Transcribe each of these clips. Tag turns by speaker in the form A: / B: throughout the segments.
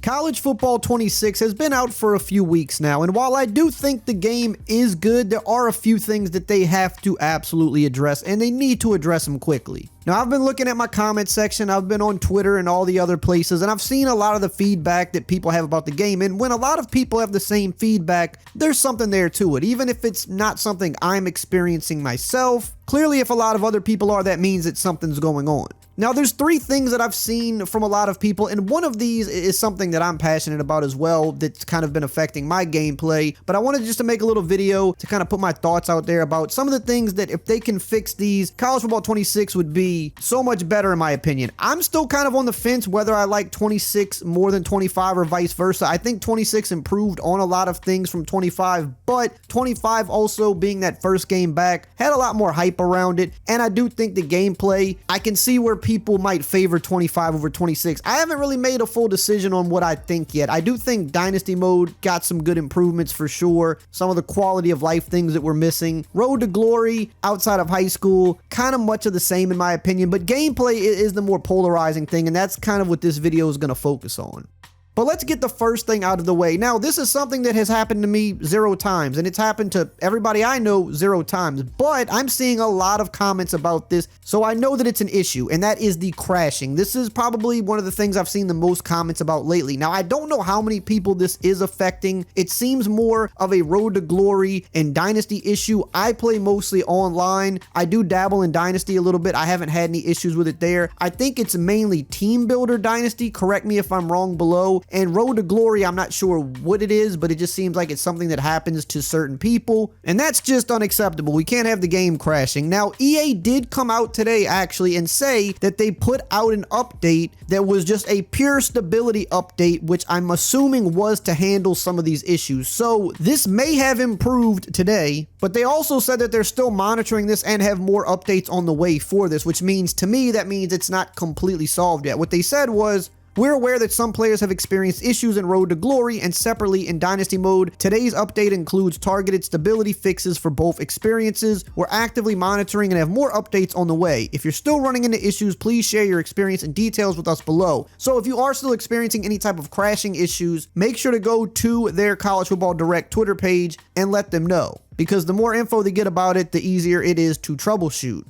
A: College Football 26 has been out for a few weeks now, and while I do think the game is good, there are a few things that they have to absolutely address, and they need to address them quickly. Now, I've been looking at my comment section, I've been on Twitter and all the other places, and I've seen a lot of the feedback that people have about the game, and when a lot of people have the same feedback, there's something there to it, even if it's not something I'm experiencing myself. Clearly, if a lot of other people are, that means that something's going on. Now, there's three things that I've seen from a lot of people, and one of these is something that I'm passionate about as well that's kind of been affecting my gameplay, but I wanted just to make a little video to kind of put my thoughts out there about some of the things that if they can fix these, College Football 26 would be so much better in my opinion. I'm still kind of on the fence whether I like 26 more than 25 or vice versa. I think 26 improved on a lot of things from 25, but 25 also being that first game back had a lot more hype around it, and I do think the gameplay, I can see where people might favor 25 over 26. I haven't really made a full decision on what I think yet. I do think Dynasty Mode got some good improvements for sure. Some of the quality of life things that we're missing. Road to Glory, outside of high school, kind of much of the same in my opinion, but gameplay is the more polarizing thing, and that's kind of what this video is going to focus on. But let's get the first thing out of the way. Now, this is something that has happened to me 0 times, and it's happened to everybody I know 0 times, but I'm seeing a lot of comments about this, so I know that it's an issue, and that is the crashing. This is probably one of the things I've seen the most comments about lately. Now, I don't know how many people this is affecting. It seems more of a Road to Glory and Dynasty issue. I play mostly online. I do dabble in Dynasty a little bit. I haven't had any issues with it there. I think it's mainly Team Builder Dynasty. Correct me if I'm wrong below. And Road to Glory, I'm not sure what it is, but it just seems like it's something that happens to certain people, and that's just unacceptable. We can't have the game crashing. Now, EA did come out today actually and say that they put out an update that was just a pure stability update, which I'm assuming was to handle some of these issues. So this may have improved today, but they also said that they're still monitoring this and have more updates on the way for this, which means to me, that means it's not completely solved yet. What they said was, we're aware that some players have experienced issues in Road to Glory and separately in Dynasty Mode. Today's update includes targeted stability fixes for both experiences. We're actively monitoring and have more updates on the way. If you're still running into issues, please share your experience and details with us below. So if you are still experiencing any type of crashing issues, make sure to go to their College Football Direct Twitter page and let them know, because the more info they get about it, the easier it is to troubleshoot.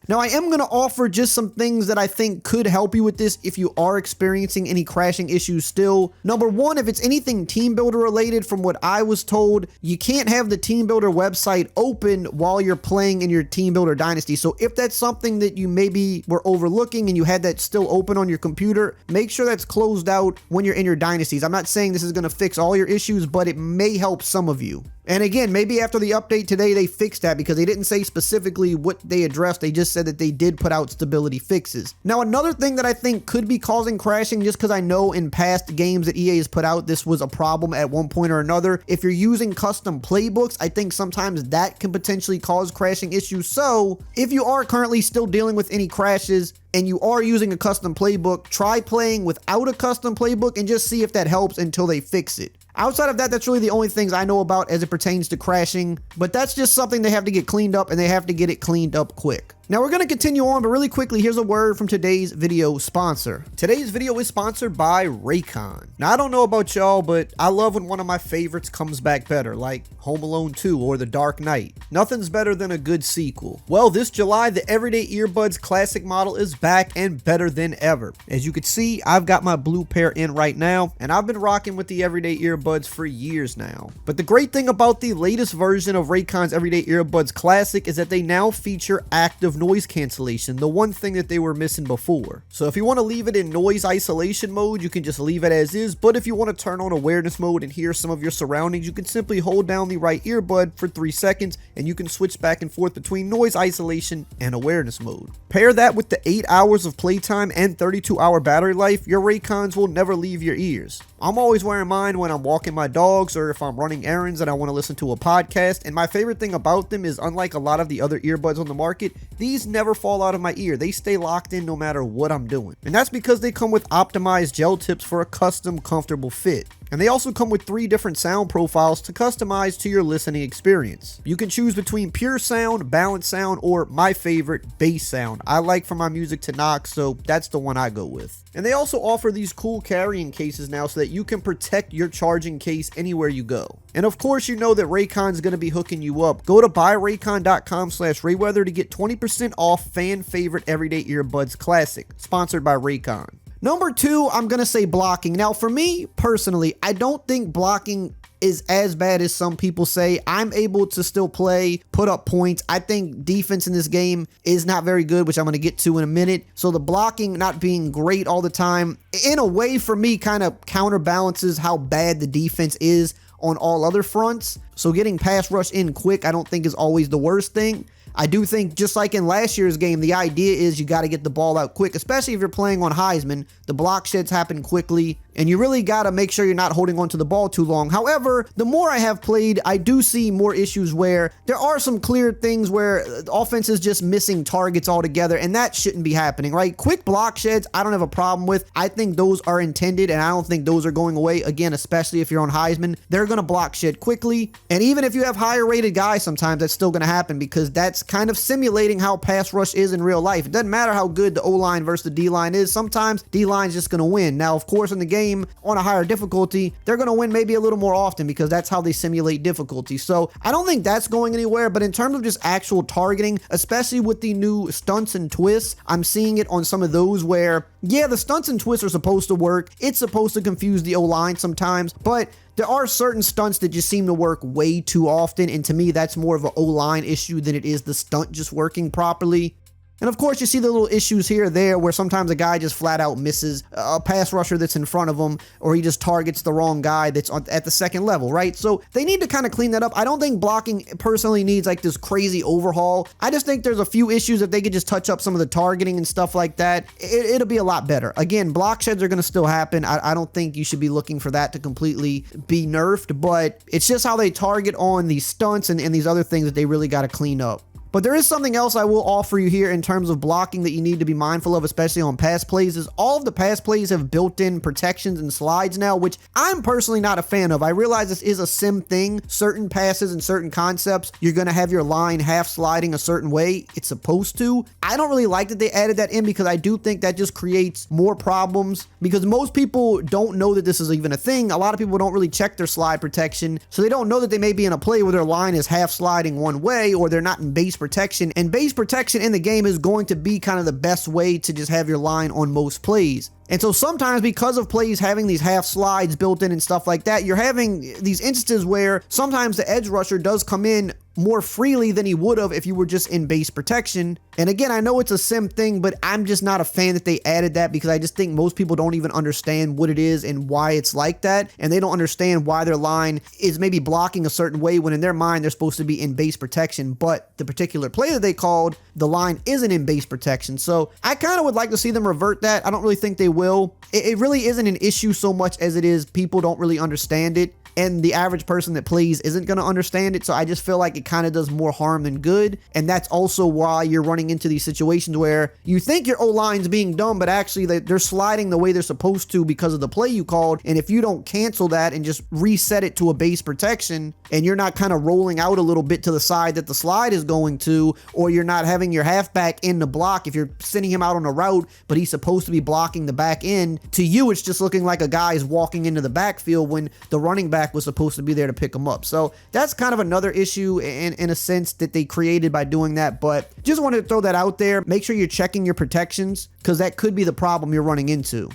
A: Now, I am going to offer just some things that I think could help you with this if you are experiencing any crashing issues still. Number one, if it's anything Team Builder related, from what I was told, you can't have the Team Builder website open while you're playing in your Team Builder Dynasty. So if that's something that you maybe were overlooking and you had that still open on your computer, make sure that's closed out when you're in your dynasties. I'm not saying this is going to fix all your issues, but it may help some of you. And again, maybe after the update today, they fixed that, because they didn't say specifically what they addressed. They just said that they did put out stability fixes. Now, another thing that I think could be causing crashing, just because I know in past games that EA has put out, this was a problem at one point or another. If you're using custom playbooks, I think sometimes that can potentially cause crashing issues. So if you are currently still dealing with any crashes and you are using a custom playbook, try playing without a custom playbook and just see if that helps until they fix it. Outside of that, that's really the only things I know about as it pertains to crashing, but that's just something they have to get cleaned up, and they have to get it cleaned up quick. Now, we're going to continue on, but really quickly, here's a word from today's video sponsor. Today's video is sponsored by Raycon. Now, I don't know about y'all, but I love when one of my favorites comes back better, like Home Alone 2 or The Dark Knight. Nothing's better than a good sequel. Well, this July, the Everyday Earbuds Classic model is back and better than ever. As you can see, I've got my blue pair in right now, and I've been rocking with the Everyday Earbuds for years now. But the great thing about the latest version of Raycon's Everyday Earbuds Classic is that they now feature active noise cancellation, the one thing that they were missing before. So if you want to leave it in noise isolation mode, you can just leave it as is, but if you want to turn on awareness mode and hear some of your surroundings, you can simply hold down the right earbud for 3 seconds and you can switch back and forth between noise isolation and awareness mode. Pair that with the 8 hours of playtime and 32-hour battery life, your Raycons will never leave your ears. I'm always wearing mine when I'm walking my dogs or if I'm running errands and I want to listen to a podcast, and my favorite thing about them is, unlike a lot of the other earbuds on the market, these never fall out of my ear. They stay locked in no matter what I'm doing. And that's because they come with optimized gel tips for a custom, comfortable fit. And they also come with 3 different sound profiles to customize to your listening experience. You can choose between pure sound, balanced sound, or my favorite, bass sound. I like for my music to knock, so that's the one I go with. And they also offer these cool carrying cases now so that you can protect your charging case anywhere you go. And of course, you know that Raycon's going to be hooking you up. Go to buyraycon.com/Rayweather to get 20% off fan favorite everyday earbuds classic, sponsored by Raycon. Number 2, I'm going to say blocking. Now, for me personally, I don't think blocking is as bad as some people say. I'm able to still play, put up points. I think defense in this game is not very good, which I'm going to get to in a minute. So the blocking not being great all the time, in a way for me, kind of counterbalances how bad the defense is on all other fronts. So getting pass rush in quick, I don't think is always the worst thing. I do think, just like in last year's game, the idea is you got to get the ball out quick, especially if you're playing on Heisman. The block sheds happen quickly, and you really got to make sure you're not holding onto the ball too long. However, the more I have played, I do see more issues where there are some clear things where the offense is just missing targets altogether, and that shouldn't be happening, right? Quick block sheds, I don't have a problem with. I think those are intended, and I don't think those are going away. Again, especially if you're on Heisman, they're going to block shed quickly. And even if you have higher rated guys, sometimes that's still going to happen because that's kind of simulating how pass rush is in real life. It doesn't matter how good the O-line versus the D-line is. Sometimes D-line's just going to win. Now, of course, in the game on a higher difficulty, they're going to win maybe a little more often because that's how they simulate difficulty. So I don't think that's going anywhere, but in terms of just actual targeting, especially with the new stunts and twists, I'm seeing it on some of those where, yeah, the stunts and twists are supposed to work. It's supposed to confuse the O-line sometimes, but there are certain stunts that just seem to work way too often, and to me, that's more of an O-line issue than it is the stunt just working properly. And of course, you see the little issues here or there where sometimes a guy just flat out misses a pass rusher that's in front of him, or he just targets the wrong guy that's at the second level, right? So they need to kind of clean that up. I don't think blocking personally needs like this crazy overhaul. I just think there's a few issues. If they could just touch up some of the targeting and stuff like that, it'll be a lot better. Again, block sheds are going to still happen. I don't think you should be looking for that to completely be nerfed, but it's just how they target on these stunts and these other things that they really got to clean up. But there is something else I will offer you here in terms of blocking that you need to be mindful of, especially on pass plays, is all of the pass plays have built-in protections and slides now, which I'm personally not a fan of. I realize this is a sim thing. Certain passes and certain concepts, you're going to have your line half sliding a certain way. It's supposed to. I don't really like that they added that in because I do think that just creates more problems because most people don't know that this is even a thing. A lot of people don't really check their slide protection, so they don't know that they may be in a play where their line is half sliding one way or they're not in base protection, and base protection in the game is going to be kind of the best way to just have your line on most plays. And so sometimes because of plays having these half slides built in and stuff like that, you're having these instances where sometimes the edge rusher does come in more freely than he would have if you were just in base protection. And again, I know it's a sim thing, but I'm just not a fan that they added that because I just think most people don't even understand what it is and why it's like that. And they don't understand why their line is maybe blocking a certain way when in their mind they're supposed to be in base protection. But the particular play that they called, the line isn't in base protection. So I kind of would like to see them revert that. I don't really think they will. It really isn't an issue so much as it is people don't really understand it. And the average person that plays isn't going to understand it. So I just feel like it kind of does more harm than good. And that's also why you're running into these situations where you think your O-line's being dumb, but actually they're sliding the way they're supposed to because of the play you called. And if you don't cancel that and just reset it to a base protection, and you're not kind of rolling out a little bit to the side that the slide is going to, or you're not having your halfback in the block, if you're sending him out on a route, but he's supposed to be blocking the back end, to you, it's just looking like a guy is walking into the backfield when the running back was supposed to be there to pick him up. So that's kind of another issue in a sense that they created by doing that, but just wanted to throw that out there. Make sure you're checking your protections because that could be the problem you're running into.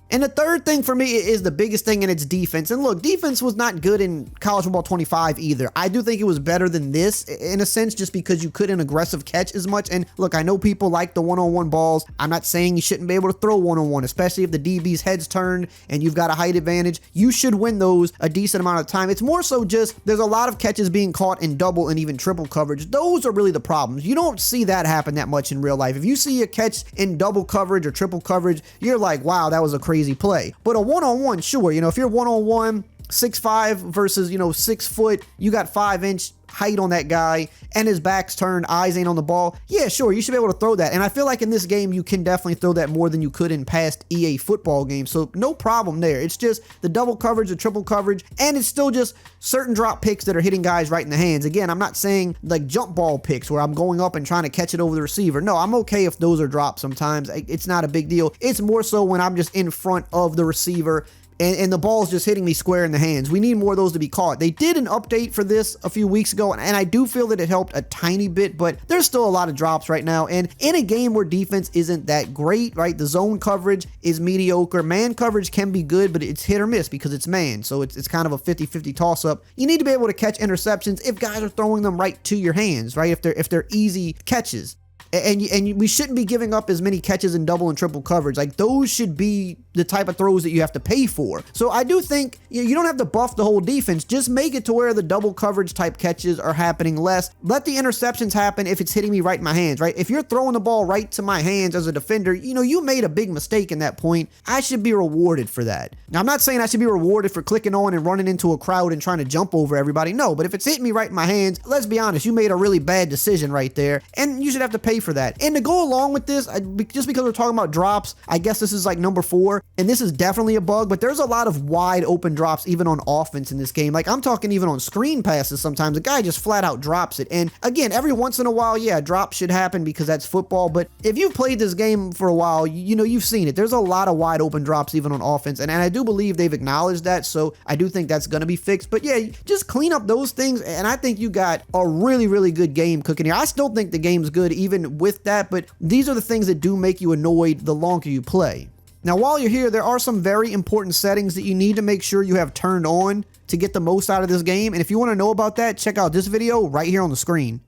A: And the third thing for me is the biggest thing, and it's defense. And look, defense was not good in College Football 25 either. I do think it was better than this in a sense just because you couldn't aggressive catch as much. And look, I know people like the one-on-one balls. I'm not saying you shouldn't be able to throw one-on-one, especially if the DB's head's turned and you've got a height advantage. You should win those a decent amount of time. It's more so just there's a lot of catches being caught in double and even triple coverage. Those are really the problems. You don't see that happen that much in real life. If you see a catch in double coverage or triple coverage, you're like, wow, that was a crazy play. But a one-on-one, sure, if you're one-on-one 6'5" versus, 6 foot, you got 5-inch height on that guy and his back's turned, eyes ain't on the ball. Yeah, sure, you should be able to throw that. And I feel like in this game, you can definitely throw that more than you could in past EA football games. So no problem there. It's just the double coverage, the triple coverage, and it's still just certain drop picks that are hitting guys right in the hands. Again, I'm not saying like jump ball picks where I'm going up and trying to catch it over the receiver. No, I'm okay if those are dropped sometimes. It's not a big deal. It's more so when I'm just in front of the receiver and the ball's just hitting me square in the hands. We need more of those to be caught. They did an update for this a few weeks ago, and I do feel that it helped a tiny bit, but there's still a lot of drops right now. And in a game where defense isn't that great, right, the zone coverage is mediocre. Man coverage can be good, but it's hit or miss because it's man. So it's kind of a 50-50 toss-up. You need to be able to catch interceptions if guys are throwing them right to your hands, right, if they're easy catches. And we shouldn't be giving up as many catches in double and triple coverage. Like, those should be the type of throws that you have to pay for. So I do think you don't have to buff the whole defense. Just make it to where the double coverage type catches are happening less. Let the interceptions happen if it's hitting me right in my hands, right? If you're throwing the ball right to my hands as a defender, you made a big mistake in that point. I should be rewarded for that. Now, I'm not saying I should be rewarded for clicking on and running into a crowd and trying to jump over everybody. No, but if it's hitting me right in my hands, let's be honest, you made a really bad decision right there, and you should have to pay for that. And to go along with this, just because we're talking about drops, I guess this is like number 4, and this is definitely a bug, but there's a lot of wide open drops even on offense in this game. Like, I'm talking even on screen passes sometimes. The guy just flat out drops it. And again, every once in a while, yeah, drops should happen because that's football, but if you've played this game for a while, you've seen it. There's a lot of wide open drops even on offense, and I do believe they've acknowledged that, so I do think that's going to be fixed. But yeah, just clean up those things, and I think you got a really, really good game cooking here. I still think the game's good even with that, but these are the things that do make you annoyed the longer you play. Now, while you're here, there are some very important settings that you need to make sure you have turned on to get the most out of this game. And if you want to know about that, check out this video right here on the screen.